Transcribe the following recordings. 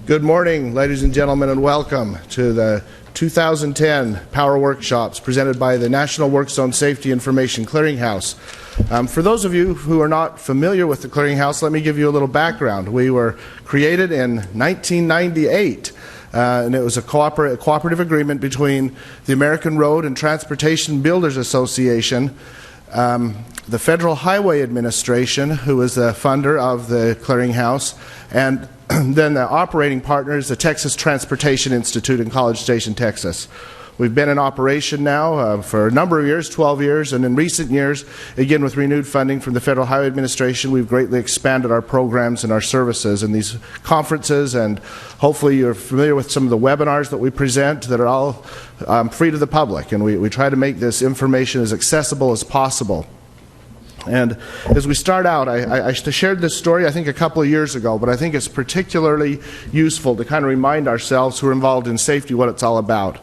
Good morning, ladies and gentlemen, and welcome to the 2010 Power Workshops presented by the National Work Zone Safety Information Clearinghouse. For those of you who are not familiar with the Clearinghouse, let me give you a little background. We were created in 1998, and it was a cooperative agreement between the American Road and Transportation Builders Association, the Federal Highway Administration, who is the funder of the Clearinghouse, and then the operating partner is the Texas Transportation Institute in College Station, Texas. We've been in operation now for a number of years, 12 years, and in recent years, again with renewed funding from the Federal Highway Administration, we've greatly expanded our programs and our services in these conferences, and hopefully you're familiar with some of the webinars that we present that are all free to the public, and we try to make this information as accessible as possible. And as we start out, I shared this story I think a couple of years ago, but I think it's particularly useful to kind of remind ourselves who are involved in safety what it's all about.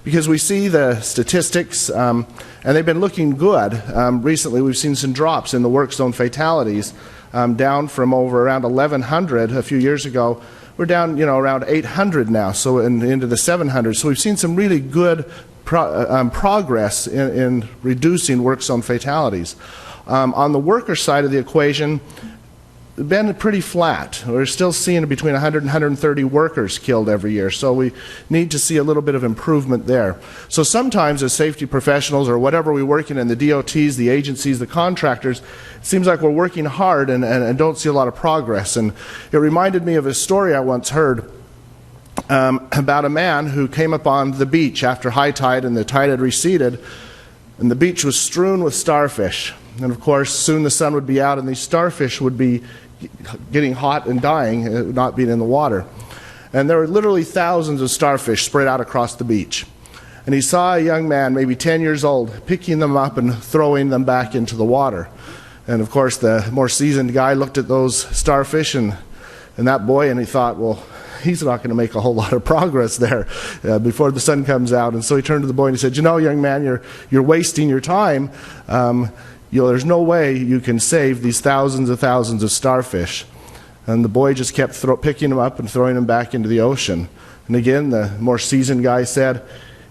Because we see the statistics, and they've been looking good. Recently we've seen some drops in the work zone fatalities, down from over around 1,100 a few years ago. We're down around 800 now, so into the 700s. So we've seen some really good progress in reducing work zone fatalities. On the worker side of the equation, been pretty flat. We're still seeing between 100 and 130 workers killed every year, so we need to see a little bit of improvement there. So sometimes as safety professionals or whatever we're working in, the DOTs, the agencies, the contractors, it seems like we're working hard and don't see a lot of progress. And it reminded me of a story I once heard about a man who came up on the beach after high tide and the tide had receded, and the beach was strewn with starfish. And of course, soon the sun would be out and these starfish would be getting hot and dying, not being in the water. And there were literally thousands of starfish spread out across the beach. And he saw a young man, maybe 10 years old, picking them up and throwing them back into the water. And of course, the more seasoned guy looked at those starfish and that boy, and he thought, well, he's not going to make a whole lot of progress there before the sun comes out. And so he turned to the boy and he said, young man, you're wasting your time. There's no way you can save these thousands of starfish. And the boy just kept picking them up and throwing them back into the ocean. And again, the more seasoned guy said,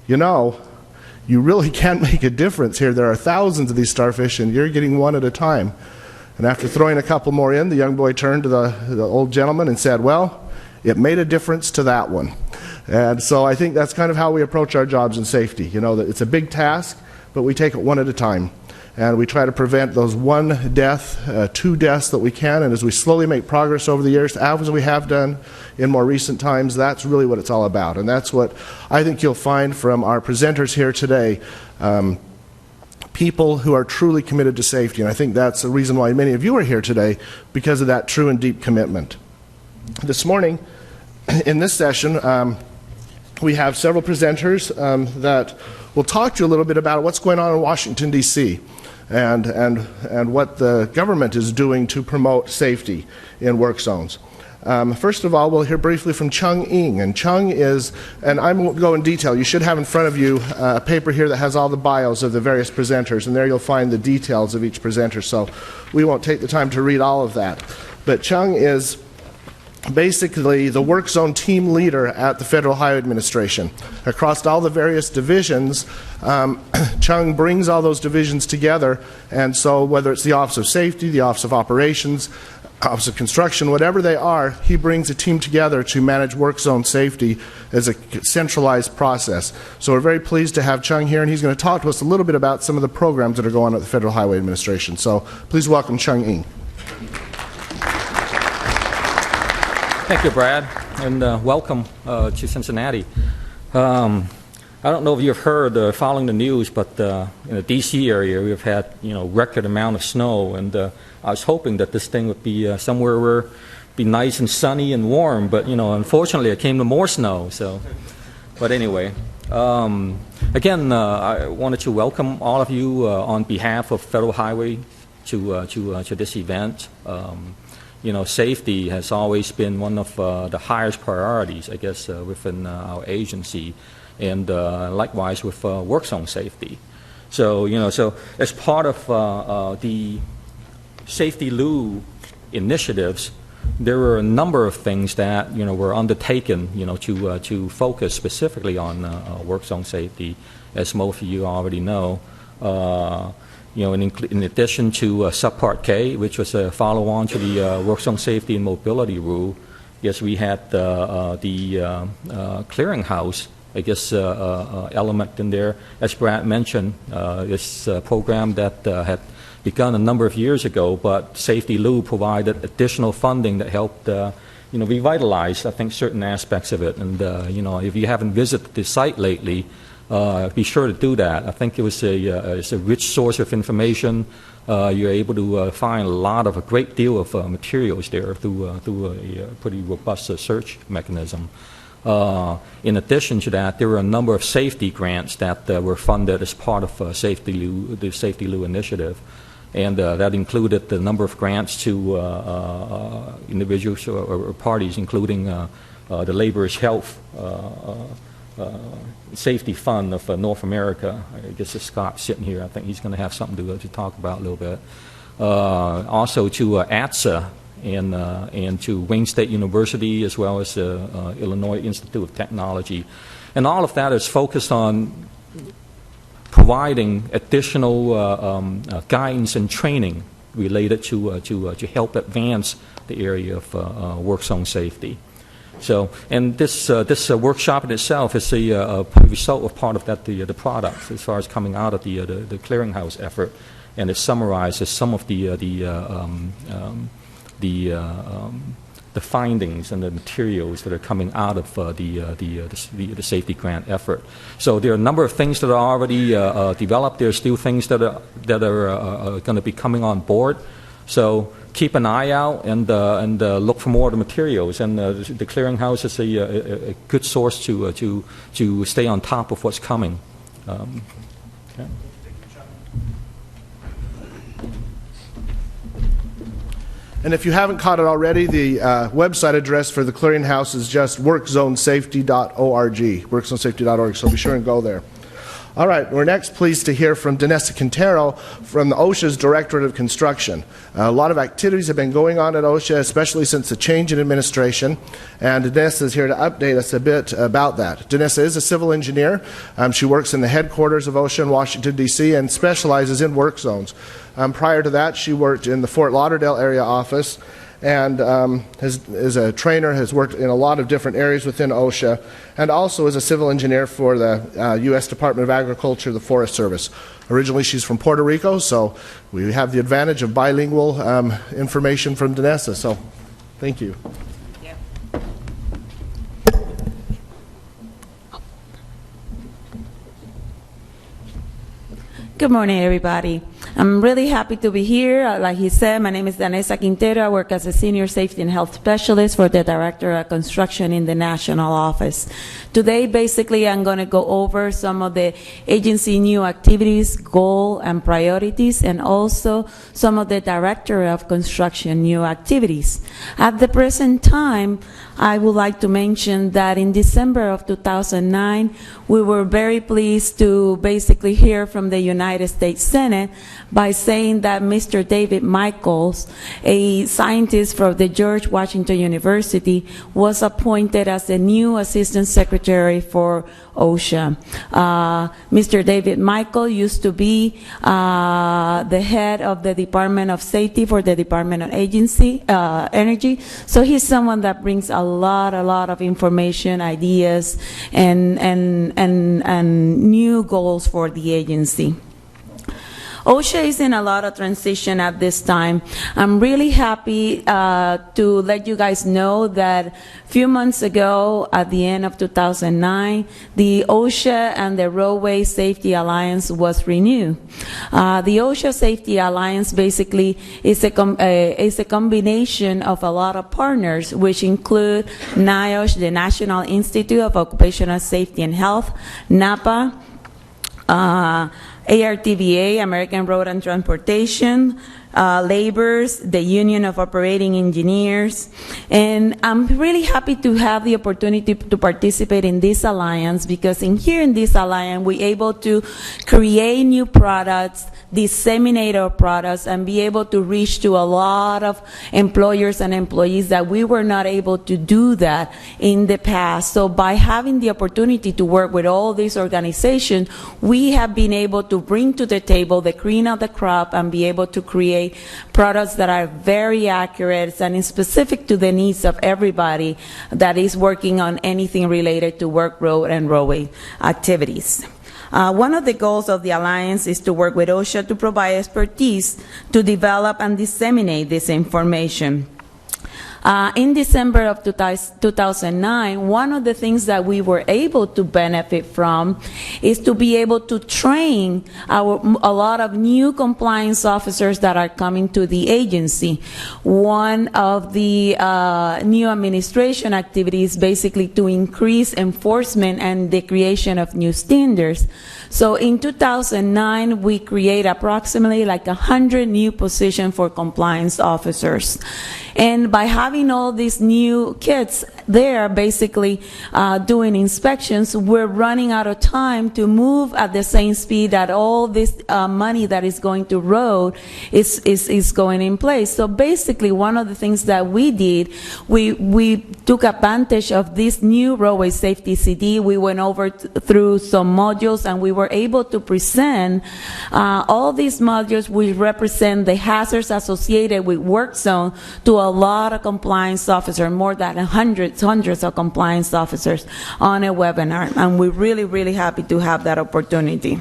you really can't make a difference here. There are thousands of these starfish and you're getting one at a time. And after throwing a couple more in, the young boy turned to the old gentleman and said, well, it made a difference to that one. And so I think that's kind of how we approach our jobs in safety. That it's a big task, but we take it one at a time. And we try to prevent those one death, two deaths that we can. And as we slowly make progress over the years, as we have done in more recent times, that's really what it's all about. And that's what I think you'll find from our presenters here today, people who are truly committed to safety. And I think that's the reason why many of you are here today, because of that true and deep commitment. This morning, in this session, we have several presenters that will talk to you a little bit about what's going on in Washington, D.C. and what the government is doing to promote safety in work zones. First of all, we'll hear briefly from Chung Ng. And Chung is, and I won't go in detail, you should have in front of you a paper here that has all the bios of the various presenters, and there you'll find the details of each presenter, so we won't take the time to read all of that. But Chung is basically the work zone team leader at the Federal Highway Administration. Across all the various divisions, Chung brings all those divisions together, and so whether it's the Office of Safety, the Office of Operations, Office of Construction, whatever they are, he brings a team together to manage work zone safety as a centralized process. So we're very pleased to have Chung here, and he's going to talk to us a little bit about some of the programs that are going on at the Federal Highway Administration. So please welcome Chung Ng. Thank you, Brad, and welcome to Cincinnati. I don't know if you've heard following the news, but in the D.C. area we've had record amount of snow, and I was hoping that this thing would be somewhere where it'd be nice and sunny and warm, but unfortunately it came to more snow. So, but anyway, again, I wanted to welcome all of you on behalf of Federal Highway to this event. Safety has always been one of the highest priorities, I guess, within our agency, and likewise with work zone safety. So, so as part of the Safety Lou initiatives, there were a number of things that were undertaken to focus specifically on work zone safety, as most of you already know. In addition to Subpart K, which was a follow-on to the work zone safety and mobility rule, yes, we had the clearinghouse, I guess, element in there. As Brad mentioned, this program that had begun a number of years ago, but Safety Lou provided additional funding that helped revitalize, I think, certain aspects of it. And if you haven't visited the site lately, be sure to do that. I think it's a rich source of information. You're able to find a great deal of materials there through a pretty robust search mechanism. In addition to that, there were a number of safety grants that were funded as part of the Safety Lou initiative. And that included the number of grants to individuals or parties, including the Laborers' Health Safety Fund of North America. I guess it's Scott sitting here. I think he's going to have something to talk about a little bit. Also to ATSA and to Wayne State University, as well as Illinois Institute of Technology. And all of that is focused on providing additional guidance and training related to help advance the area of work zone safety. So, and this workshop in itself is a result of part of that the product as far as coming out of the clearinghouse effort, and it summarizes some of the findings and the materials that are coming out of the safety grant effort. So there are a number of things that are already developed. There are still things that are going to be coming on board. So keep an eye out and look for more of the materials. And the clearinghouse is a good source to stay on top of what's coming. Okay. And if you haven't caught it already, the website address for the clearinghouse is just workzonesafety.org, workzonesafety.org, so be sure and go there. All right, we're next pleased to hear from Danessa Quintero from the OSHA's Directorate of Construction. A lot of activities have been going on at OSHA, especially since the change in administration, and Danessa is here to update us a bit about that. Danessa is a civil engineer. She works in the headquarters of OSHA in Washington, D.C., and specializes in work zones. Prior to that, she worked in the Fort Lauderdale area office, and is a trainer, has worked in a lot of different areas within OSHA, and also is a civil engineer for the U.S. Department of Agriculture, the Forest Service. Originally, she's from Puerto Rico, so we have the advantage of bilingual information from Danessa, so thank you. Good morning, everybody. I'm really happy to be here. Like he said, my name is Danessa Quintero. I work as a Senior Safety and Health Specialist for the Director of Construction in the National Office. Today, basically, I'm going to go over some of the agency new activities, goals, and priorities, and also some of the Director of Construction new activities. At the present time, I would like to mention that in December of 2009, we were very pleased to basically hear from the United States Senate by saying that Mr. David Michaels, a scientist from the George Washington University, was appointed as the new Assistant Secretary for OSHA. Mr. David Michael used to be the head of the Department of Safety for the Department of Energy. So he's someone that brings a lot of information, ideas, and new goals for the agency. OSHA is in a lot of transition at this time. I'm really happy to let you guys know that a few months ago, at the end of 2009, the OSHA and the Roadway Safety Alliance was renewed. The OSHA Safety Alliance basically is a combination of a lot of partners, which include NIOSH, the National Institute of Occupational Safety and Health, NAPA, ARTVA, American Road and Transportation, Laborers, the Union of Operating Engineers, and I'm really happy to have the opportunity to participate in this alliance because here in this alliance we're able to create new products, disseminate our products, and be able to reach to a lot of employers and employees that we were not able to do that in the past. So by having the opportunity to work with all these organizations, we have been able to bring to the table the cream of the crop and be able to create products that are very accurate and specific to the needs of everybody that is working on anything related to work, road, and roadway activities. One of the goals of the Alliance is to work with OSHA to provide expertise to develop and disseminate this information. In December of 2009, one of the things that we were able to benefit from is to be able to train a lot of new compliance officers that are coming to the agency. One of the new administration activities basically to increase enforcement and the creation of new standards. So in 2009, we created approximately like 100 new positions for compliance officers. And by having all these new kids there basically doing inspections, we're running out of time to move at the same speed that all this money that is going to road is going in place. So basically one of the things that we did, we took advantage of this new roadway safety CD. We went over through some modules and we were able to present all these modules which represent the hazards associated with work zone to a lot of compliance officers, more than hundreds of compliance officers on a webinar, and we're really, really happy to have that opportunity.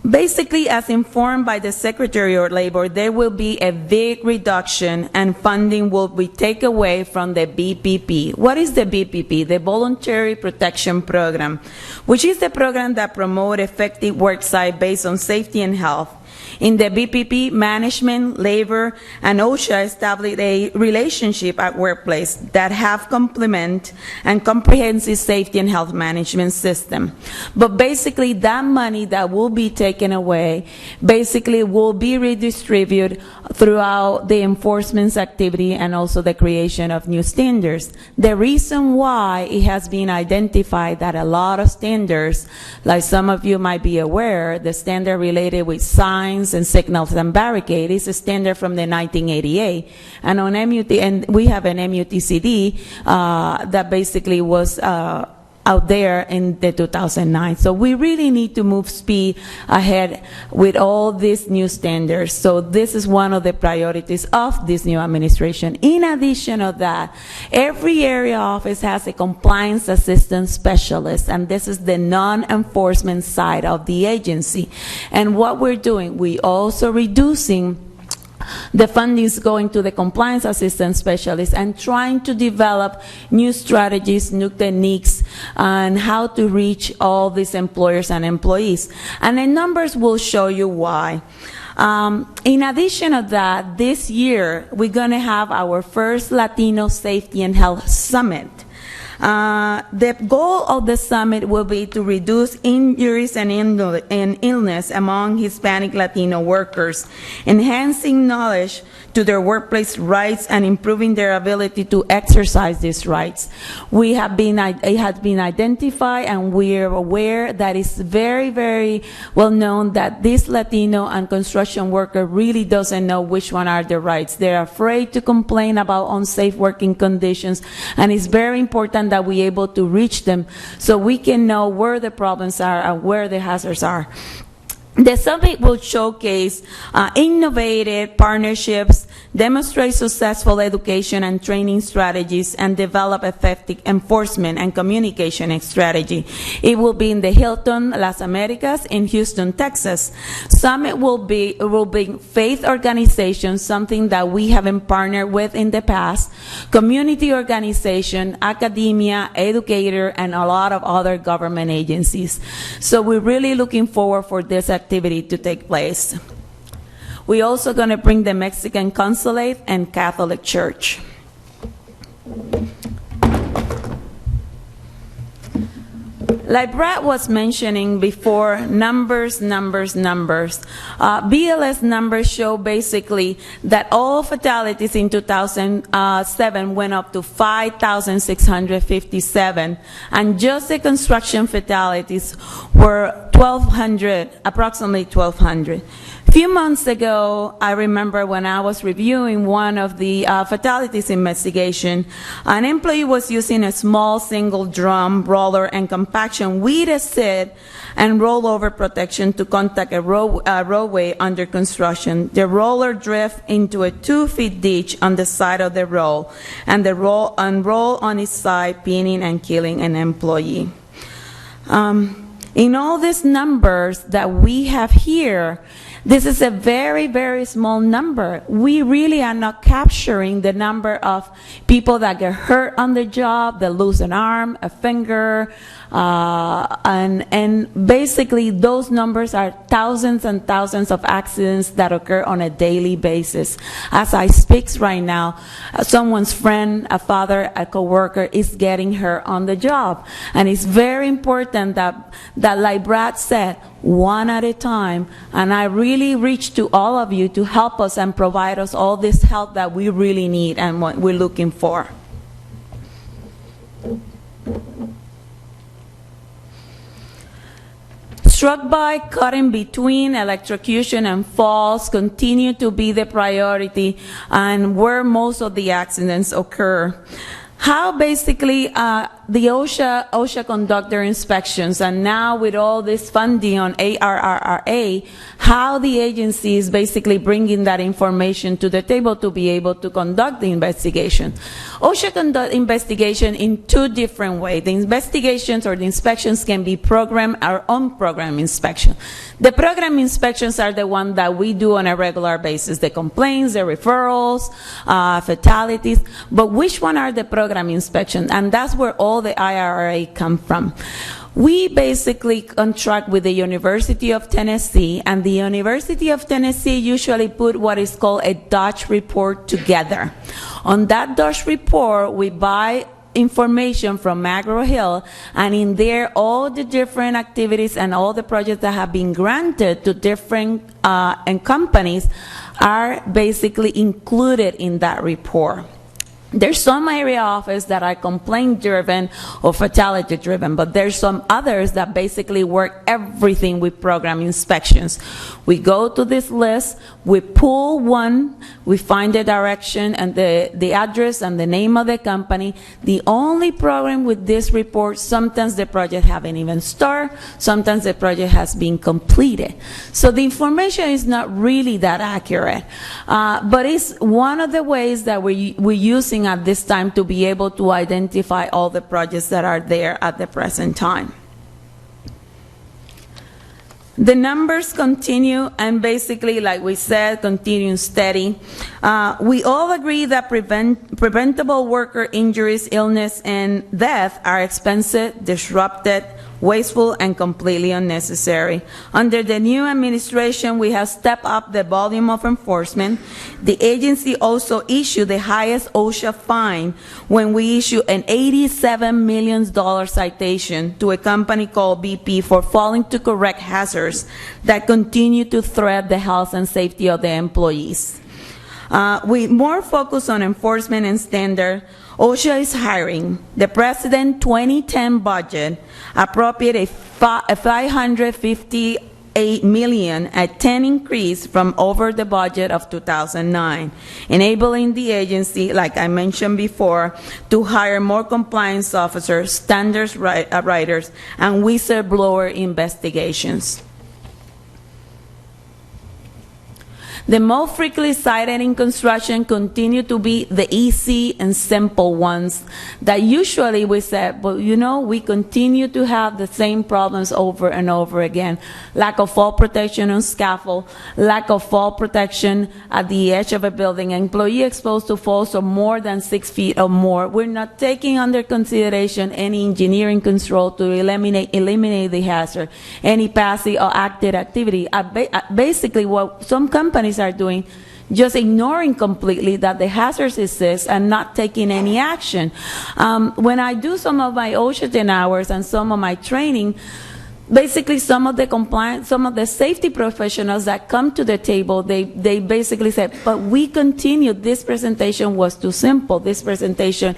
Basically, as informed by the Secretary of Labor, there will be a big reduction and funding will be taken away from the BPP. What is the BPP? The Voluntary Protection Program, which is the program that promotes effective worksite based on safety and health. In the BPP, management, labor, and OSHA established a relationship at workplace that have complement and comprehensive safety and health management system. But basically, that money that will be taken away basically will be redistributed throughout the enforcement activity and also the creation of new standards. The reason why it has been identified that a lot of standards, like some of you might be aware, the standard related with signs and signals and barricade is a standard from the 1988, and on MUT, and we have an MUTCD that basically was out there in the 2009. So we really need to move speed ahead with all these new standards. So this is one of the priorities of this new administration. In addition to that, every area office has a compliance assistant specialist, and this is the non-enforcement side of the agency. And what we're doing, we also reducing the funding is going to the compliance assistant specialists and trying to develop new strategies, new techniques, and how to reach all these employers and employees. And the numbers will show you why. In addition to that, this year, we're going to have our first Latino Safety and Health Summit. The goal of the summit will be to reduce injuries and illness among Hispanic Latino workers, enhancing knowledge to their workplace rights and improving their ability to exercise these rights. It has been identified, and we are aware that it's very, very well known that this Latino and construction worker really doesn't know which one are their rights. They're afraid to complain about unsafe working conditions, and it's very important that we're able to reach them so we can know where the problems are and where the hazards are. The summit will showcase innovative partnerships, demonstrate successful education and training strategies, and develop effective enforcement and communication strategy. It will be in the Hilton Las Americas in Houston, Texas. Summit will bring faith organizations, something that we haven't partnered with in the past, community organization, academia, educator, and a lot of other government agencies. So we're really looking forward for this activity to take place. We're also going to bring the Mexican Consulate and Catholic Church. Like Brad was mentioning before, numbers. BLS numbers show basically that all fatalities in 2007 went up to 5,657, and just the construction fatalities were 1,200, approximately 1,200. A few months ago, I remember when I was reviewing one of the fatalities investigation, an employee was using a small single drum roller and compaction with a seat and rollover protection to contact a roadway under construction. The roller drifted into a 2-foot ditch on the side of the road, and the roll on its side, pinning and killing an employee. In all these numbers that we have here, this is a very, very small number. We really are not capturing the number of people that get hurt on the job, that lose an arm, a finger, and basically those numbers are thousands and thousands of accidents that occur on a daily basis. As I speak right now, someone's friend, a father, a coworker is getting hurt on the job. And it's very important that like Brad said, one at a time, and I really reach to all of you to help us and provide us all this help that we really need and what we're looking for. Struck by, caught in between, electrocution and falls continue to be the priority and where most of the accidents occur. How basically the OSHA conduct their inspections, and now with all this funding on ARRRA, how the agency is basically bringing that information to the table to be able to conduct the investigation. OSHA conduct investigation in two different ways. The investigations or the inspections can be program or on-program inspection. The program inspections are the ones that we do on a regular basis, the complaints, the referrals, fatalities, but which one are the program inspections? And that's where all the IRA come from. We basically contract with the University of Tennessee, and the University of Tennessee usually put what is called a Dodge report together. On that Dodge report, we buy information from McGraw-Hill, and in there all the different activities and all the projects that have been granted to different and companies are basically included in that report. There's some area office that are complaint-driven or fatality-driven, but there's some others that basically work everything with program inspections. We go to this list, we pull one, we find the direction and the address and the name of the company. The only problem with this report, sometimes the project haven't even started, sometimes the project has been completed. So the information is not really that accurate, but it's one of the ways that we're using at this time to be able to identify all the projects that are there at the present time. The numbers continue, and basically, like we said, continue steady. We all agree that preventable worker injuries, illness, and death are expensive, disrupted, wasteful, and completely unnecessary. Under the new administration, we have stepped up the volume of enforcement. The agency also issued the highest OSHA fine when we issued an $87 million citation to a company called BP for failing to correct hazards that continue to threaten the health and safety of the employees. With more focus on enforcement and standard, OSHA is hiring. The President 2010 budget appropriated $558 million, a 10 increase from over the budget of 2009, enabling the agency, like I mentioned before, to hire more compliance officers, standards writers, and whistleblower investigations. The most frequently cited in construction continue to be the easy and simple ones that usually we said, but you know, we continue to have the same problems over and over again. Lack of fall protection on scaffold, lack of fall protection at the edge of a building, employee exposed to falls of more than 6 feet or more. We're not taking under consideration any engineering control to eliminate the hazard, any passive or active activity. Basically, what some companies are doing, just ignoring completely that the hazards exist and not taking any action. When I do some of my OSHA 10 hours and some of my training, basically some of the safety professionals that come to the table, they basically say, but we continue, this presentation was too simple. This presentation,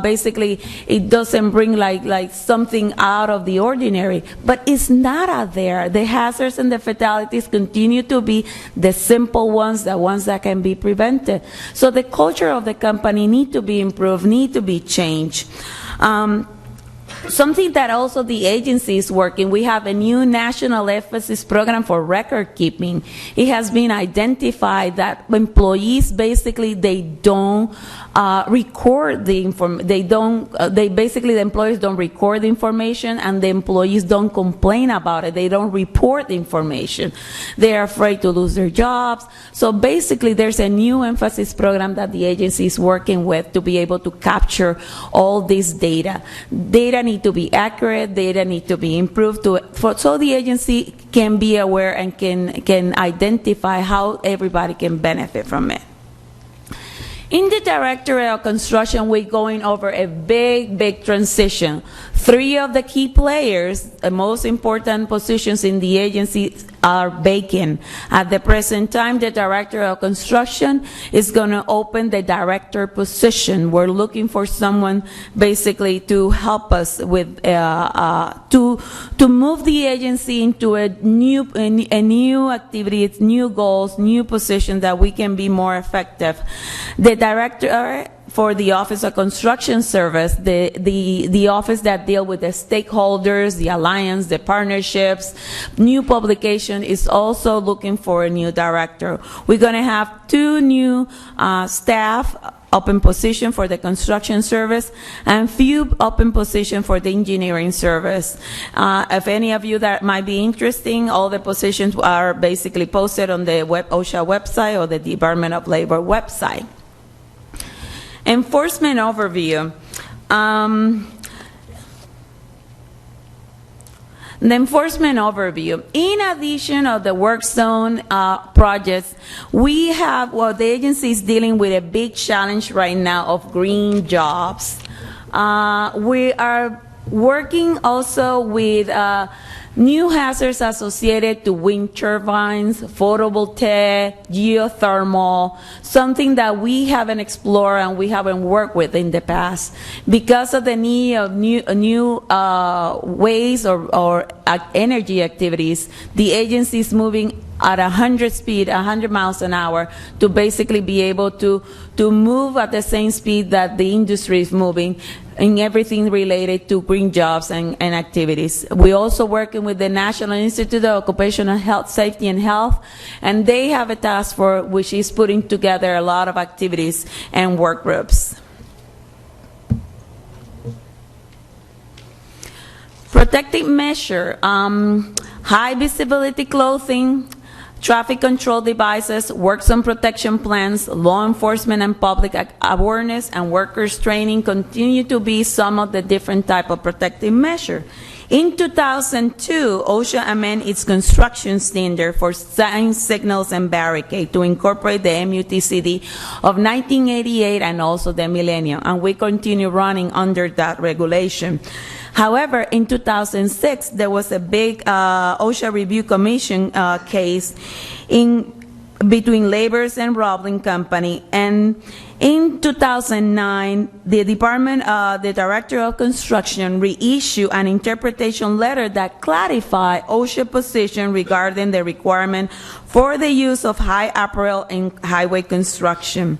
basically, it doesn't bring like something out of the ordinary. But it's not out there. The hazards and the fatalities continue to be the simple ones, the ones that can be prevented. So the culture of the company need to be improved, need to be changed. Something that also the agency is working, we have a new national emphasis program for record keeping. It has been identified that employees basically they don't record the the employees don't record the information, and the employees don't complain about it. They don't report the information. They're afraid to lose their jobs. So basically there's a new emphasis program that the agency is working with to be able to capture all this data. Data need to be accurate, data need to be improved so the agency can be aware and can identify how everybody can benefit from it. In the Directorate of Construction, we're going over a big transition. 3 of the key players, the most important positions in the agency, are vacant. At the present time, the Director of Construction is going to open the director position. We're looking for someone basically to help us with to move the agency into a new activity, new goals, new position that we can be more effective. The director for the Office of Construction Service, the office that deal with the stakeholders, the alliance, the partnerships, new publication, is also looking for a new director. We're going to have 2 new staff open position for the construction service and few open position for the engineering service. If any of you that might be interested, all the positions are basically posted on the OSHA website or the Department of Labor website. Enforcement overview. The enforcement overview. In addition of the work zone projects, we have, the agency is dealing with a big challenge right now of green jobs. We are working also with new hazards associated to wind turbines, photovoltaic, geothermal, something that we haven't explored and we haven't worked with in the past. Because of the need of new ways or energy activities, the agency is moving at 100 miles an hour, to basically be able to move at the same speed that the industry is moving in everything related to green jobs and activities. We're also working with the National Institute of Occupational Health, Safety and Health, and they have a task force which is putting together a lot of activities and work groups. Protective measure, high visibility clothing, traffic control devices, work zone protection plans, law enforcement and public awareness, and workers training continue to be some of the different type of protective measure. In 2002, OSHA amended its construction standard for signs, signals, and barricade to incorporate the MUTCD of 1988 and also the millennium, and we continue running under that regulation. However, in 2006, there was a big OSHA Review Commission case between Labor's and Roblin Company, and in 2009, the Director of Construction reissued an interpretation letter that clarified OSHA position regarding the requirement for the use of high apparel in highway construction.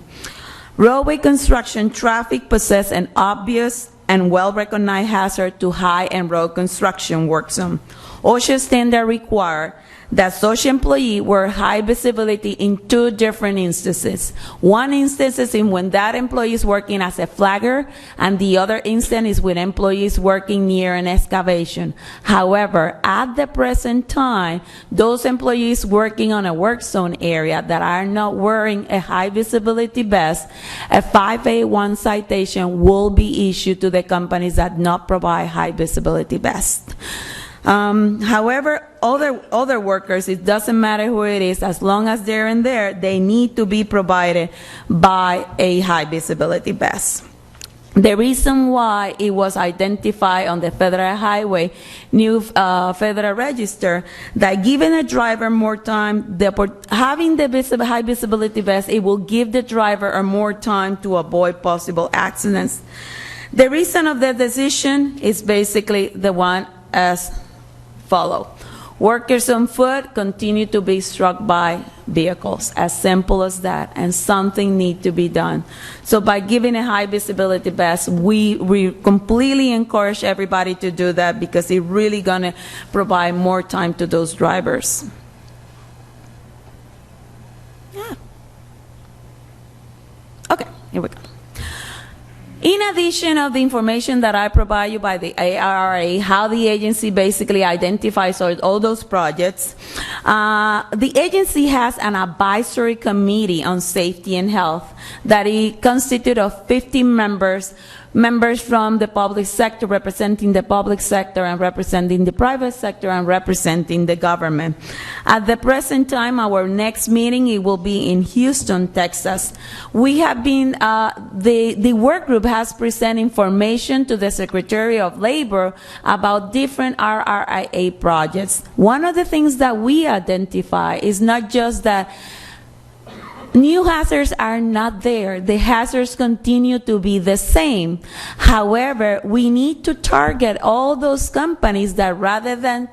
Roadway construction traffic possess an obvious and well-recognized hazard to high and road construction work zone. OSHA standard require that such employee wear high visibility in 2 different instances. One instance is in when that employee is working as a flagger, and the other instance is when employees working near an excavation. However, at the present time, those employees working on a work zone area that are not wearing a high visibility vest, a 5A1 citation will be issued to the companies that not provide high visibility vests. However, other workers, it doesn't matter who it is, as long as they're in there, they need to be provided by a high visibility vest. The reason why it was identified on the Federal Highway new Federal Register that giving a driver more time, having the high visibility vest, it will give the driver more time to avoid possible accidents. The reason of the decision is basically the one as follow. Workers on foot continue to be struck by vehicles, as simple as that, and something needs to be done. So by giving a high visibility vest, we completely encourage everybody to do that because it's really going to provide more time to those drivers. Yeah. Okay, here we go. In addition of the information that I provide you by the ARRA, how the agency basically identifies all those projects, the agency has an advisory committee on safety and health that it constitutes of 50 members from the public sector, representing the public sector and representing the private sector and representing the government. At the present time, our next meeting, it will be in Houston, Texas. We have been, the work group has presented information to the Secretary of Labor about different RRIA projects. One of the things that we identify is not just that new hazards are not there. The hazards continue to be the same. However, we need to target all those companies that rather than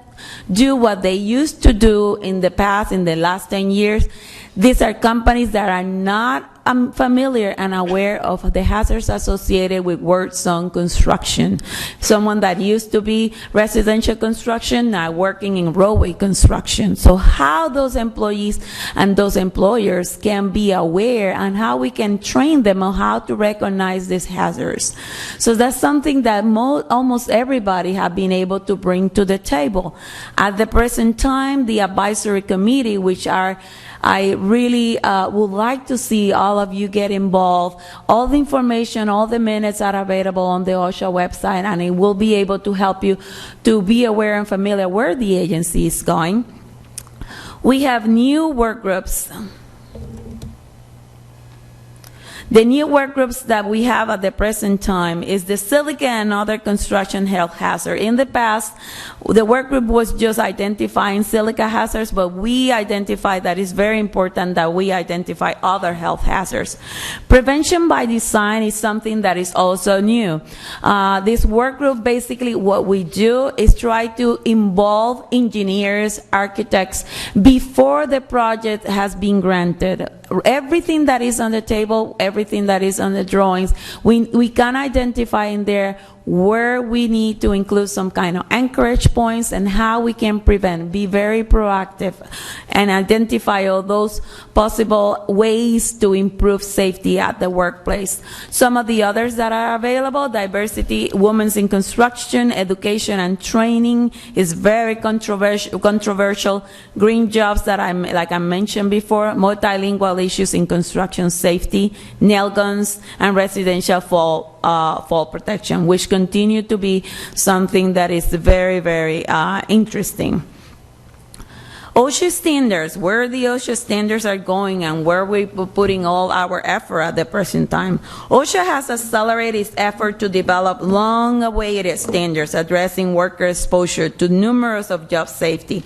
do what they used to do in the past, in the last 10 years, these are companies that are not familiar and aware of the hazards associated with work zone construction. Someone that used to be residential construction now working in roadway construction. So how those employees and those employers can be aware and how we can train them on how to recognize these hazards. So that's something that almost everybody have been able to bring to the table. At the present time, the advisory committee, which I really would like to see all of you get involved. All the information, all the minutes are available on the OSHA website, and it will be able to help you to be aware and familiar where the agency is going. We have new work groups. The new work groups that we have at the present time is the silica and other construction health hazard. In the past, the work group was just identifying silica hazards, but we identified that it's very important that we identify other health hazards. Prevention by design is something that is also new. This work group, basically what we do is try to involve engineers, architects, before the project has been granted. Everything that is on the table, everything that is on the drawings, we can identify in there where we need to include some kind of anchorage points and how we can prevent, be very proactive, and identify all those possible ways to improve safety at the workplace. Some of the others that are available, diversity, women in construction, education and training is very controversial. Green jobs that like I mentioned before, multilingual issues in construction safety, nail guns, and residential fall protection, which continue to be something that is very, very interesting. OSHA standards, where the OSHA standards are going and where we're putting all our effort at the present time. OSHA has accelerated its effort to develop long-awaited standards addressing worker exposure to numerous of job safety.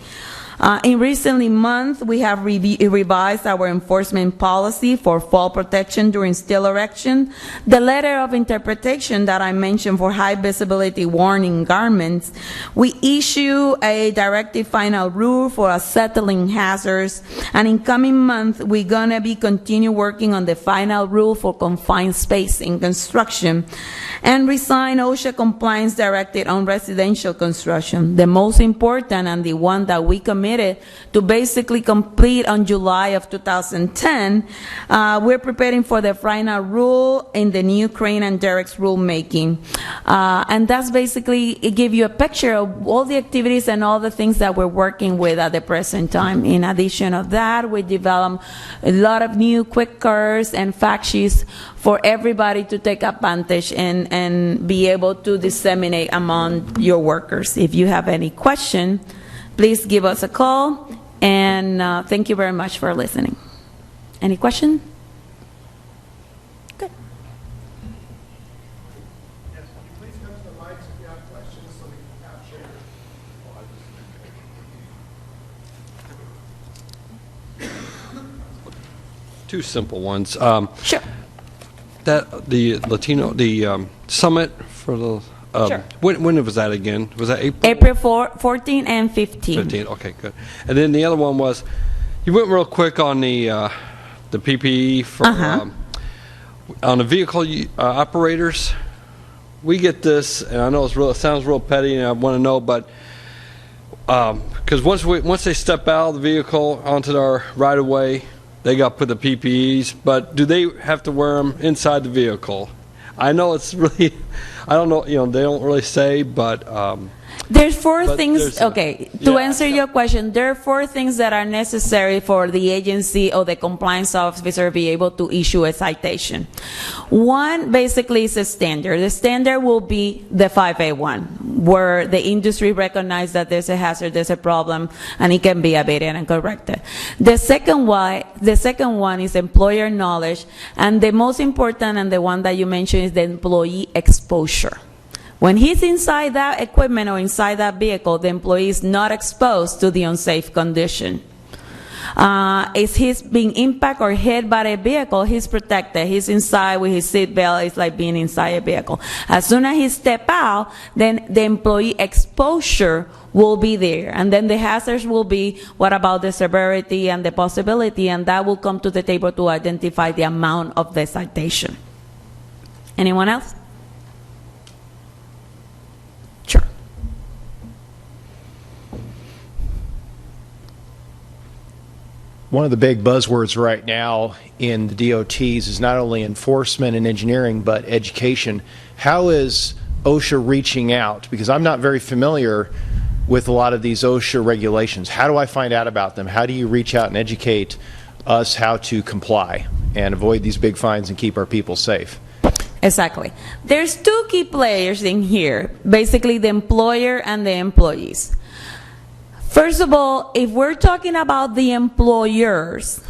In recent months, we have revised our enforcement policy for fall protection during steel erection. The letter of interpretation that I mentioned for high visibility warning garments. We issue a directive final rule for acetylene hazards. And in coming months, we're going to be continue working on the final rule for confined space in construction. And resign OSHA compliance directive on residential construction. The most important and the one that we commit committed to basically complete on July of 2010. We're preparing for the final rule in the new crane and derricks rulemaking. And that's basically, it gives you a picture of all the activities and all the things that we're working with at the present time. In addition of that, we developed a lot of new quick cards and fact sheets for everybody to take advantage and be able to disseminate among your workers. If you have any question, please give us a call, and thank you very much for listening. Any question? Good. Yes, can you please come to the mics if you have questions so we can capture. Two simple ones. Sure. The summit for the Sure. when was that again? Was that April? April 14 and 15. 15. Okay, good. And then the other one was, you went real quick on the PPE for on the vehicle operators. We get this, and I know it sounds real petty, and I want to know, but because once they step out of the vehicle onto our right of way, they got to put the PPEs, but do they have to wear them inside the vehicle? I know it's really, I don't know, they don't really say, but... There's four things, to yeah, answer your question, there are four things that are necessary for the agency or the compliance officer to be able to issue a citation. One, basically, is a standard. The standard will be the 5A1, where the industry recognizes that there's a hazard, there's a problem, and it can be abated and corrected. The second one is employer knowledge, and the most important and the one that you mentioned is the employee exposure. When he's inside that equipment or inside that vehicle, the employee is not exposed to the unsafe condition. If he's being impacted or hit by a vehicle, he's protected. He's inside with his seatbelt. It's like being inside a vehicle. As soon as he steps out, then the employee exposure will be there. And then the hazards will be, what about the severity and the possibility, and that will come to the table to identify the amount of the citation. Anyone else? Sure. One of the big buzzwords right now in the DOTs is not only enforcement and engineering, but education. How is OSHA reaching out? Because I'm not very familiar with a lot of these OSHA regulations. How do I find out about them? How do you reach out and educate us how to comply and avoid these big fines and keep our people safe? Exactly. There's two key players in here, basically the employer and the employees. First of all, if we're talking about the employers,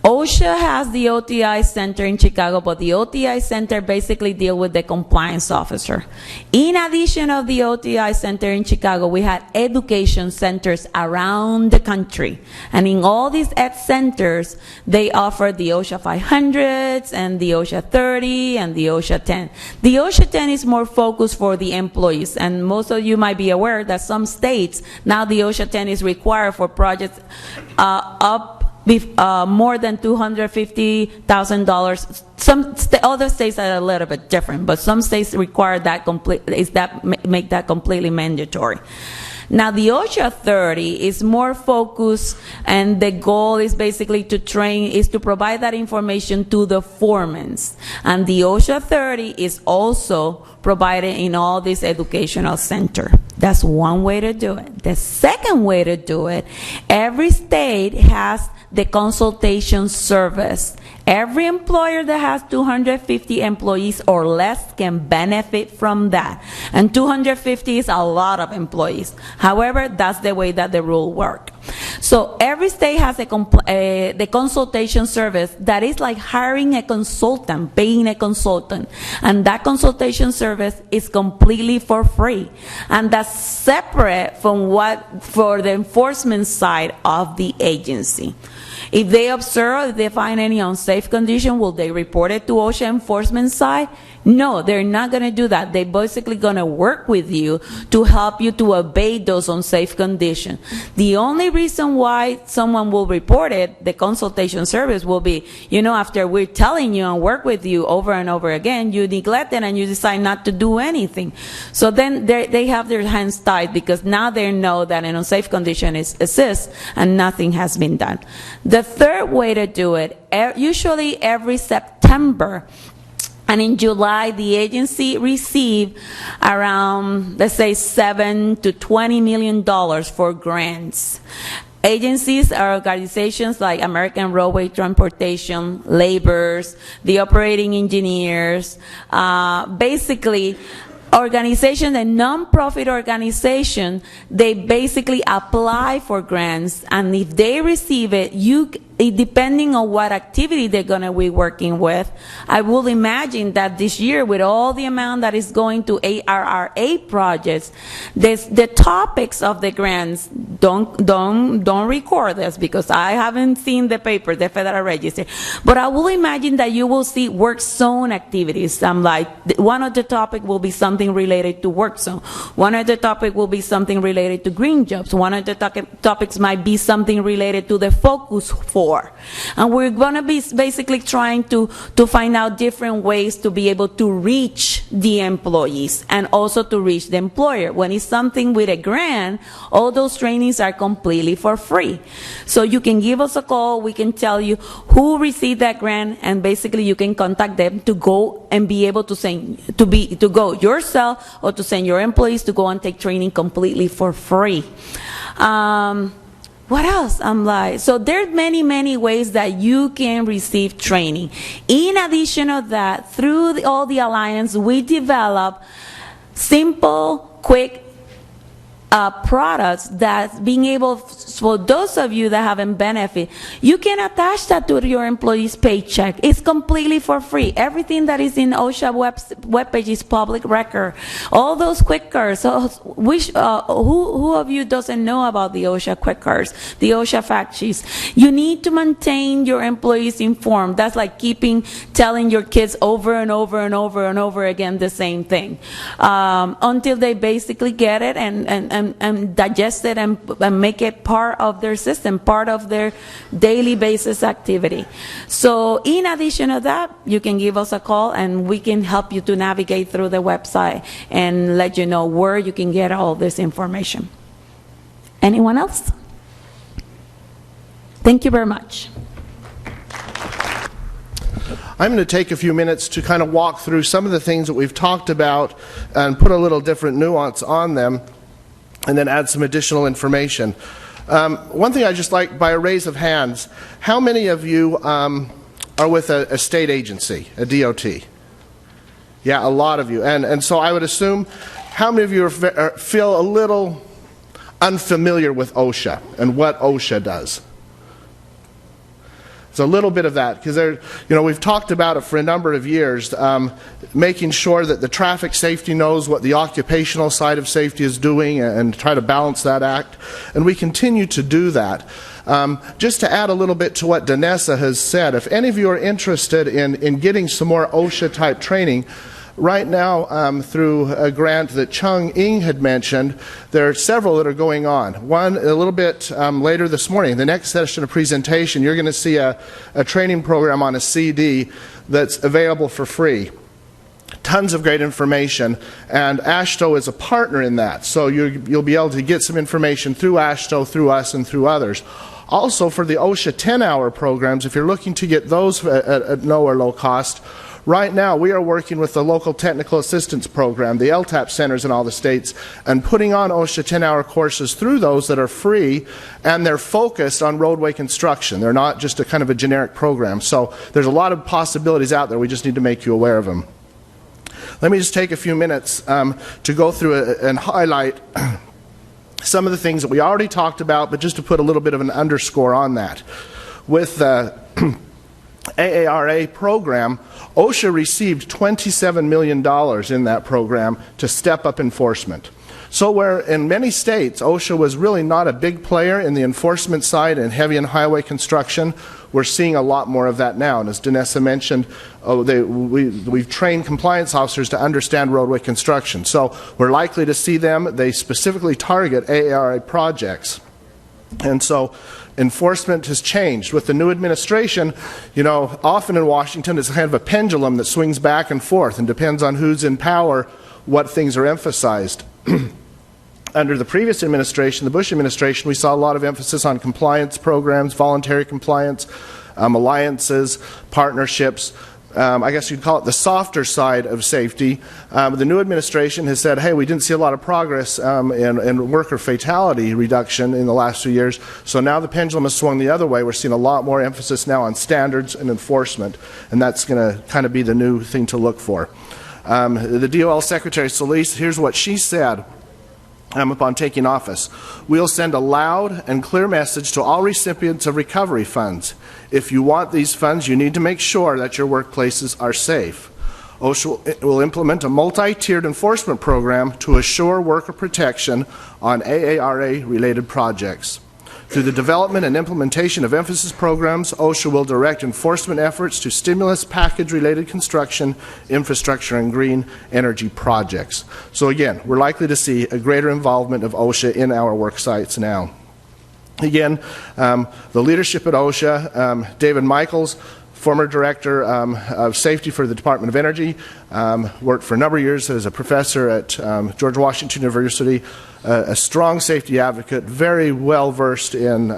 OSHA has the OTI Center in Chicago, but the OTI Center basically deals with the compliance officer. In addition of the OTI Center in Chicago, we had education centers around the country. And in all these ed centers, they offer the OSHA 500s and the OSHA 30 and the OSHA 10. The OSHA 10 is more focused for the employees. And most of you might be aware that some states, now the OSHA 10 is required for projects more than $250,000. Some other states are a little bit different, but some states require that make that completely mandatory. Now, the OSHA 30 is more focused, and the goal is basically to provide that information to the foremen. And the OSHA 30 is also provided in all these educational centers. That's one way to do it. The second way to do it, every state has the consultation service. Every employer that has 250 employees or less can benefit from that. And 250 is a lot of employees. However, that's the way that the rule works. So every state has the consultation service that is like hiring a consultant, paying a consultant. And that consultation service is completely for free. And that's separate from for the enforcement side of the agency. If they observe, if they find any unsafe condition, will they report it to OSHA enforcement side? No, they're not going to do that. They're basically going to work with you to help you to abate those unsafe conditions. The only reason why someone will report it, the consultation service, will be, after we're telling you and work with you over and over again, you neglect it and you decide not to do anything. So then they have their hands tied because now they know that an unsafe condition exists and nothing has been done. The third way to do it, usually every September, and in July, the agency received around, let's say, $7 to $20 million for grants. Agencies are organizations like American Roadway Transportation, laborers, the operating engineers, basically organization, a non-profit organization, they basically apply for grants, and if they receive it, depending on what activity they're going to be working with, I will imagine that this year, with all the amount that is going to ARRA projects, the topics of the grants, don't record this because I haven't seen the paper, the Federal Register, but I will imagine that you will see work zone activities. One of the topic will be something related to work zone. One of the topic will be something related to green jobs. One of the topics might be something related to the focus 4. And we're going to be basically trying to find out different ways to be able to reach the employees and also to reach the employer. When it's something with a grant, all those trainings are completely for free. So you can give us a call, we can tell you who received that grant, and basically you can contact them to go and be able to go yourself or to send your employees to go and take training completely for free. What else? So there's many ways that you can receive training. In addition to that, through all the alliance, we develop simple, quick products that being able, for those of you that haven't benefit, you can attach that to your employee's paycheck. It's completely for free. Everything that is in OSHA webpage is public record. All those quick cards. So who of you doesn't know about the OSHA quick cards, the OSHA fact sheets? You need to maintain your employees informed. That's like telling your kids over and over and over and over again the same thing until they basically get it and digest it and make it part of their system, part of their daily basis activity. So in addition to that, you can give us a call and we can help you to navigate through the website and let you know where you can get all this information. Anyone else? Thank you very much. I'm going to take a few minutes to kind of walk through some of the things that we've talked about and put a little different nuance on them, and then add some additional information. One thing I'd just like, by a raise of hands, how many of you are with a state agency, a DOT? Yeah, a lot of you. And so I would assume, how many of you feel a little unfamiliar with OSHA and what OSHA does? So a little bit of that, because we've talked about it for a number of years, making sure that the traffic safety knows what the occupational side of safety is doing and try to balance that act. And we continue to do that. Just to add a little bit to what Danessa has said, if any of you are interested in getting some more OSHA-type training, right now, through a grant that Chung Ing had mentioned, there are several that are going on. One, a little bit later this morning, the next session of presentation, you're going to see a training program on a CD that's available for free. Tons of great information, and AASHTO is a partner in that, so you'll be able to get some information through AASHTO, through us, and through others. Also, for the OSHA 10-hour programs, if you're looking to get those at no or low cost, right now, we are working with the local technical assistance program, the LTAP centers in all the states, and putting on OSHA 10-hour courses through those that are free, and they're focused on roadway construction. They're not just a kind of a generic program. So there's a lot of possibilities out there. We just need to make you aware of them. Let me just take a few minutes to go through and highlight some of the things that we already talked about, but just to put a little bit of an underscore on that. With the AARA program, OSHA received $27 million in that program to step up enforcement. So where in many states OSHA was really not a big player in the enforcement side and heavy and highway construction, we're seeing a lot more of that now. And as Danessa mentioned, we've trained compliance officers to understand roadway construction. So we're likely to see them. They specifically target AARA projects. And so enforcement has changed. With the new administration, you know, often in Washington it's kind of a pendulum that swings back and forth and depends on who's in power, what things are emphasized. Under the previous administration, the Bush administration, we saw a lot of emphasis on compliance programs, voluntary compliance, alliances, partnerships. I guess you'd call it the softer side of safety. The new administration has said, hey, we didn't see a lot of progress in worker fatality reduction in the last few years, so now the pendulum has swung the other way. We're seeing a lot more emphasis now on standards and enforcement, and that's going to kind of be the new thing to look for. The DOL Secretary Solis, here's what she said upon taking office. We'll send a loud and clear message to all recipients of recovery funds. If you want these funds, you need to make sure that your workplaces are safe. OSHA will implement a multi-tiered enforcement program to assure worker protection on AARA-related projects. Through the development and implementation of emphasis programs, OSHA will direct enforcement efforts to stimulus package-related construction, infrastructure, and green energy projects. So again, we're likely to see a greater involvement of OSHA in our work sites now. Again, the leadership at OSHA, David Michaels, former director of safety for the Department of Energy, worked for a number of years as a professor at George Washington University, a strong safety advocate, very well versed in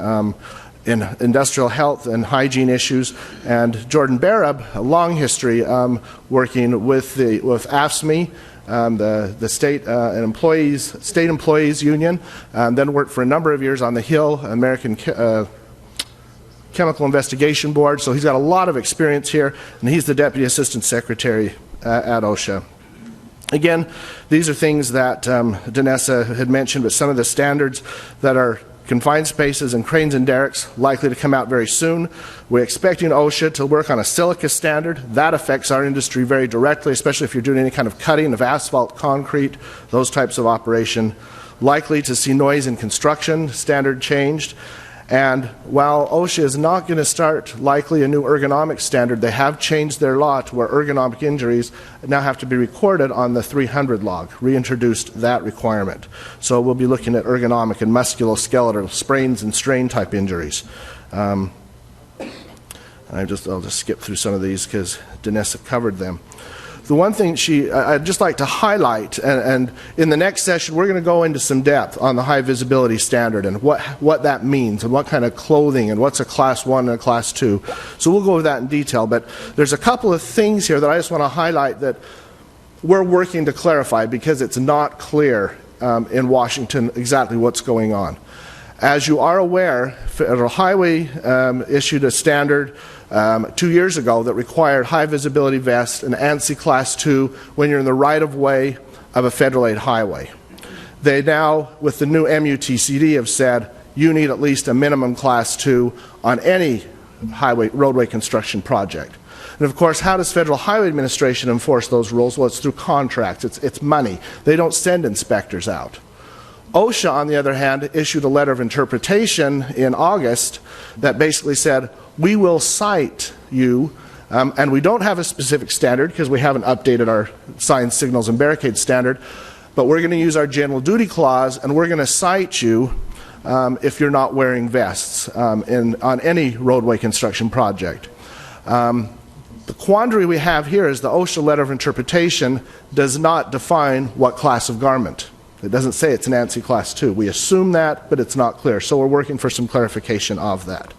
industrial health and hygiene issues, and Jordan Barab, a long history working with AFSCME, the state employees union, then worked for a number of years on the Hill American Chemical Investigation Board, so he's got a lot of experience here, and he's the Deputy Assistant Secretary at OSHA. Again, these are things that Danessa had mentioned, but some of the standards that are confined spaces and cranes and derricks likely to come out very soon. We're expecting OSHA to work on a silica standard. That affects our industry very directly, especially if you're doing any kind of cutting of asphalt, concrete, those types of operation. Likely to see noise in construction standard changed. And while OSHA is not going to start likely a new ergonomic standard, they have changed their law to where ergonomic injuries now have to be recorded on the 300 log, reintroduced that requirement. So we'll be looking at ergonomic and musculoskeletal sprains and strain type injuries. I'll just skip through some of these because Danessa covered them. The one thing I'd just like to highlight, and in the next session we're going to go into some depth on the high visibility standard and what that means and what kind of clothing and what's a class 1 and a class 2. So we'll go over that in detail, but there's a couple of things here that I just want to highlight that we're working to clarify because it's not clear in Washington exactly what's going on. As you are aware, Federal Highway issued a standard 2 years ago that required high visibility vests and ANSI Class 2 when you're in the right-of-way of a federal aid highway. They now, with the new MUTCD, have said you need at least a minimum Class 2 on any roadway construction project. And of course, how does Federal Highway Administration enforce those rules? Well, it's through contracts. It's money. They don't send inspectors out. OSHA, on the other hand, issued a letter of interpretation in August that basically said, we will cite you, and we don't have a specific standard because we haven't updated our signs, signals, and barricade standard, but we're going to use our general duty clause, and we're going to cite you if you're not wearing vests on any roadway construction project. The quandary we have here is the OSHA letter of interpretation does not define what class of garment. It doesn't say it's an ANSI Class 2. We assume that, but it's not clear. So we're working for some clarification of that.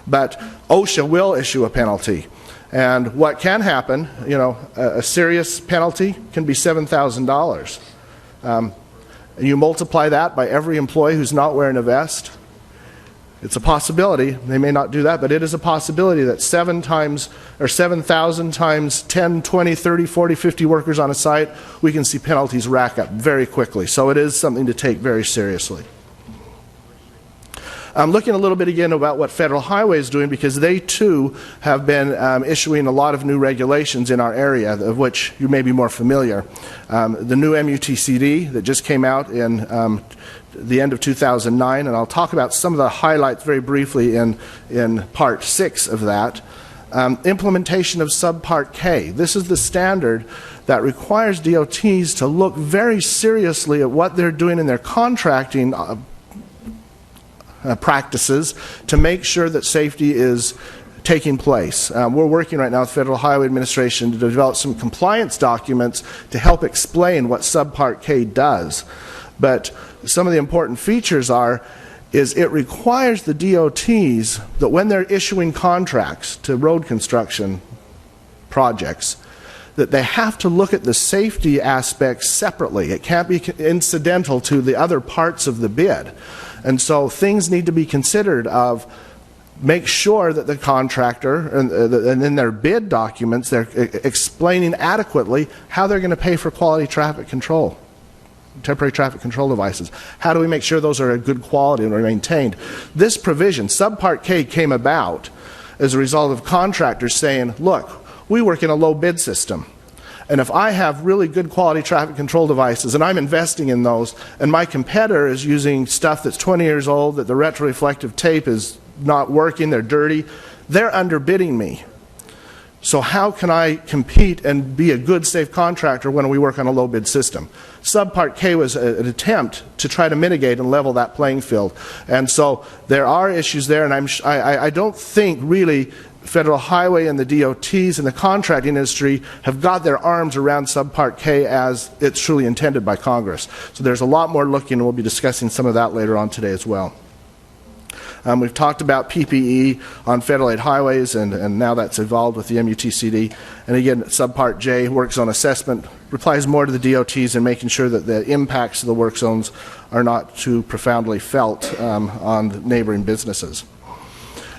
But OSHA will issue a penalty. And what can happen, you know, a serious penalty can be $7,000. You multiply that by every employee who's not wearing a vest. It's a possibility. They may not do that, but it is a possibility that 7,000 times 10, 20, 30, 40, 50 workers on a site, we can see penalties rack up very quickly. So it is something to take very seriously. I'm looking a little bit again about what Federal Highway is doing, because they too have been issuing a lot of new regulations in our area, of which you may be more familiar. The new MUTCD that just came out in the end of 2009, and I'll talk about some of the highlights very briefly in Part 6 of that. Implementation of Subpart K. This is the standard that requires DOTs to look very seriously at what they're doing in their contracting practices to make sure that safety is taking place. We're working right now with Federal Highway Administration to develop some compliance documents to help explain what Subpart K does. But some of the important features is it requires the DOTs that when they're issuing contracts to road construction projects, that they have to look at the safety aspects separately. It can't be incidental to the other parts of the bid. And so things need to be considered of make sure that the contractor, and in their bid documents, they're explaining adequately how they're going to pay for quality traffic control. Temporary traffic control devices. How do we make sure those are of good quality and are maintained? This provision, Subpart K, came about as a result of contractors saying, look, we work in a low bid system, and if I have really good quality traffic control devices and I'm investing in those, and my competitor is using stuff that's 20 years old, that the retroreflective tape is not working, they're dirty, they're underbidding me. So how can I compete and be a good, safe contractor when we work on a low bid system? Subpart K was an attempt to try to mitigate and level that playing field. And so there are issues there, and I don't think really Federal Highway and the DOTs and the contracting industry have got their arms around Subpart K as it's truly intended by Congress. So there's a lot more looking, and we'll be discussing some of that later on today as well. We've talked about PPE on federal aid highways, and now that's evolved with the MUTCD. And again, Subpart J works on assessment, replies more to the DOTs in making sure that the impacts of the work zones are not too profoundly felt on neighboring businesses.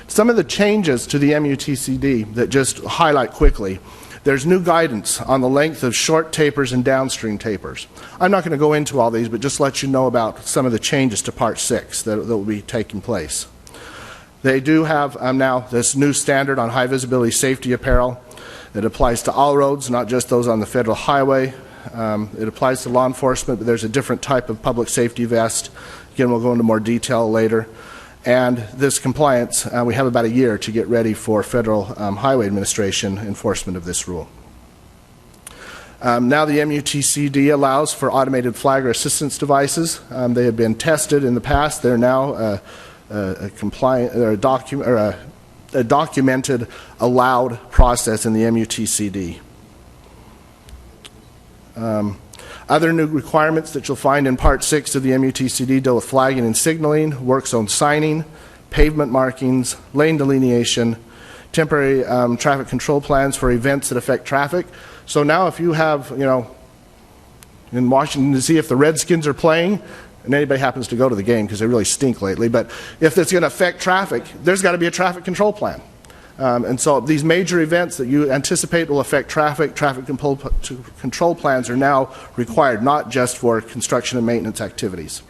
Some of the changes to the MUTCD that just highlight quickly. There's new guidance on the length of short tapers and downstream tapers. I'm not going to go into all these, but just let you know about some of the changes to Part 6 that will be taking place. They do have now this new standard on high visibility safety apparel. It applies to all roads, not just those on the federal highway. It applies to law enforcement, but there's a different type of public safety vest. Again, we'll go into more detail later. And this compliance, we have about a year to get ready for Federal Highway Administration enforcement of this rule. Now the MUTCD allows for automated flagger assistance devices. They have been tested in the past. They're now a documented allowed process in the MUTCD. Other new requirements that you'll find in Part 6 of the MUTCD deal with flagging and signaling, work zone signing, pavement markings, lane delineation, temporary traffic control plans for events that affect traffic. So now if you have, in Washington to see if the Redskins are playing, and anybody happens to go to the game because they really stink lately, but if it's going to affect traffic, there's got to be a traffic control plan. And so these major events that you anticipate will affect traffic control plans are now required, not just for construction and maintenance activities.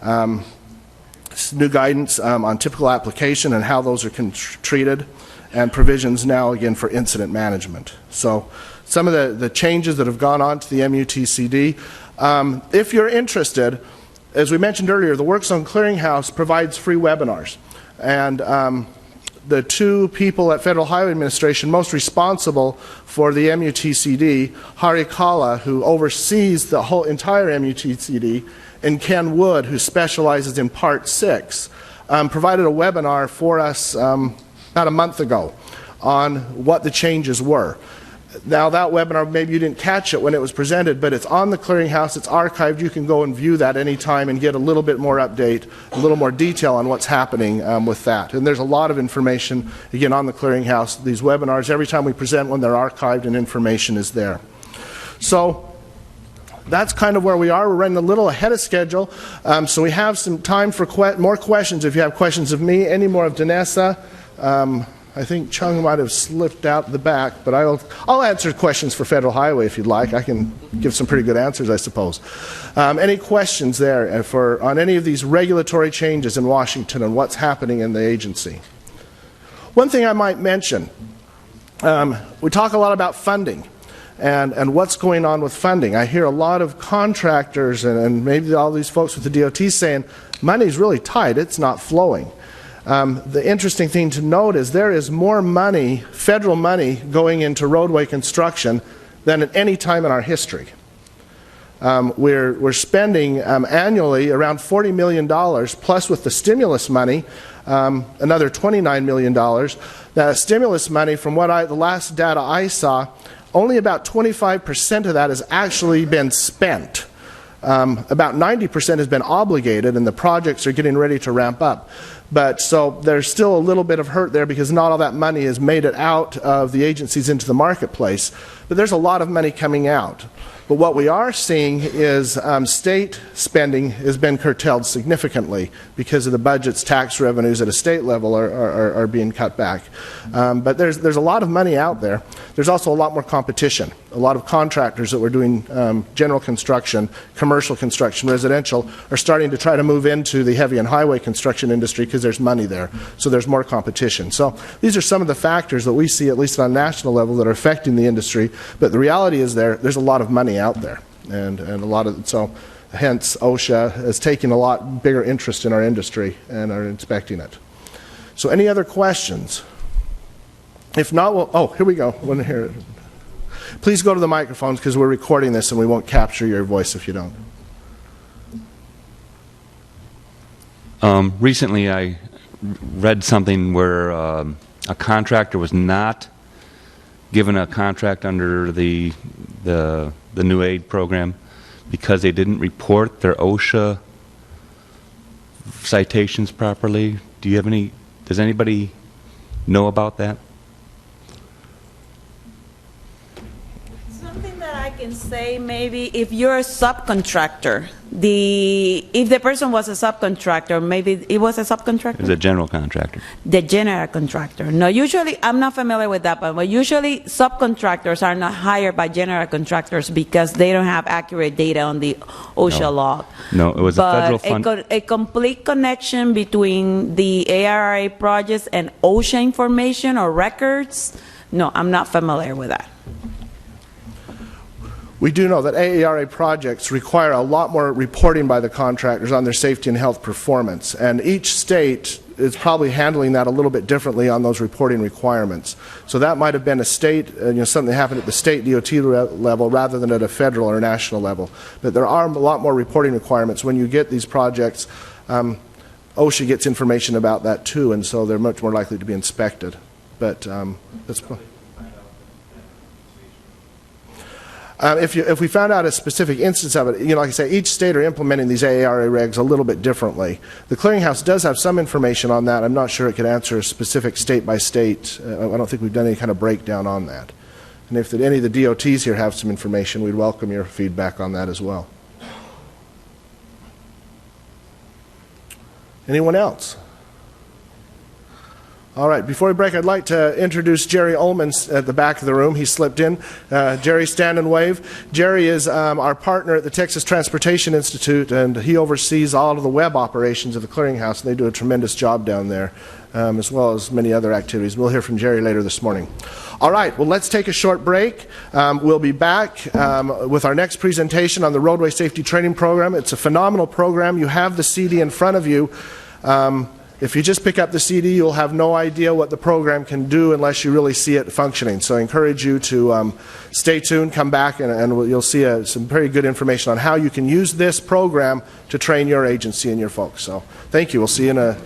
New guidance on typical application and how those are treated, and provisions now again for incident management. So some of the changes that have gone on to the MUTCD. If you're interested, as we mentioned earlier, the Work Zone Clearinghouse provides free webinars. And the two people at Federal Highway Administration most responsible for the MUTCD, Hari Kala, who oversees the whole entire MUTCD, and Ken Wood, who specializes in Part 6, provided a webinar for us about a month ago on what the changes were. Now that webinar, maybe you didn't catch it when it was presented, but it's on the Clearinghouse, it's archived, you can go and view that anytime and get a little bit more update, a little more detail on what's happening with that. And there's a lot of information, again, on the Clearinghouse. These webinars, every time we present one, they're archived and information is there. So that's kind of where we are. We're running a little ahead of schedule, so we have some time for more questions. If you have questions of me, any more of Danessa, I think Chung might have slipped out the back, but I'll answer questions for Federal Highway if you'd like. I can give some pretty good answers, I suppose. Any questions there on any of these regulatory changes in Washington and what's happening in the agency? One thing I might mention, we talk a lot about funding and what's going on with funding. I hear a lot of contractors and maybe all these folks with the DOT saying, money's really tight, it's not flowing. The interesting thing to note is there is more money, federal money, going into roadway construction than at any time in our history. We're spending annually around $40 million, plus with the stimulus money, another $29 million. That stimulus money, from the last data I saw, only about 25% of that has actually been spent. About 90% has been obligated, and the projects are getting ready to ramp up. But so there's still a little bit of hurt there because not all that money has made it out of the agencies into the marketplace. But there's a lot of money coming out. But what we are seeing is state spending has been curtailed significantly because of the budget's tax revenues at a state level are being cut back. But there's a lot of money out there. There's also a lot more competition. A lot of contractors that were doing general construction, commercial construction, residential, are starting to try to move into the heavy and highway construction industry because there's money there. So there's more competition. So these are some of the factors that we see, at least on a national level, that are affecting the industry. But the reality is there's a lot of money out there, and a lot of so hence OSHA is taking a lot bigger interest in our industry and are inspecting it. So any other questions? If not, here we go. Want to hear it? Please go to the microphones because we're recording this and we won't capture your voice if you don't. Recently I read something where a contractor was not given a contract under the new aid program because they didn't report their OSHA citations properly. Does anybody know about that? Something that I can say, maybe if you're a subcontractor, if the person was a subcontractor, maybe it was a subcontractor? It was a general contractor. The general contractor. No, usually, I'm not familiar with that, but usually subcontractors are not hired by general contractors because they don't have accurate data on the OSHA log. No, it was a federal fund. A complete connection between the ARRA projects and OSHA information or records, no, I'm not familiar with that. We do know that AARA projects require a lot more reporting by the contractors on their safety and health performance, and each state is probably handling that a little bit differently on those reporting requirements. So that might have been a state, something that happened at the state DOT level rather than at a federal or national level. But there are a lot more reporting requirements. When you get these projects, OSHA gets information about that too, and so they're much more likely to be inspected. But that's if we found out a specific instance of it, like I say, each state are implementing these AARA regs a little bit differently. The clearinghouse does have some information on that. I'm not sure it could answer a specific state by state. I don't think we've done any kind of breakdown on that. And if any of the DOTs here have some information, we'd welcome your feedback on that as well. Anyone else? All right, before we break, I'd like to introduce Jerry Ullman at the back of the room. He slipped in. Jerry, stand and wave. Jerry is our partner at the Texas Transportation Institute, and he oversees all of the web operations of the clearinghouse, and they do a tremendous job down there, as well as many other activities. We'll hear from Jerry later this morning. All right, well, let's take a short break. We'll be back with our next presentation on the Roadway Safety Training Program. It's a phenomenal program. You have the CD in front of you. If you just pick up the CD, you'll have no idea what the program can do unless you really see it functioning. So I encourage you to stay tuned, come back, and you'll see some very good information on how you can use this program to train your agency and your folks. So thank you. We'll see you in a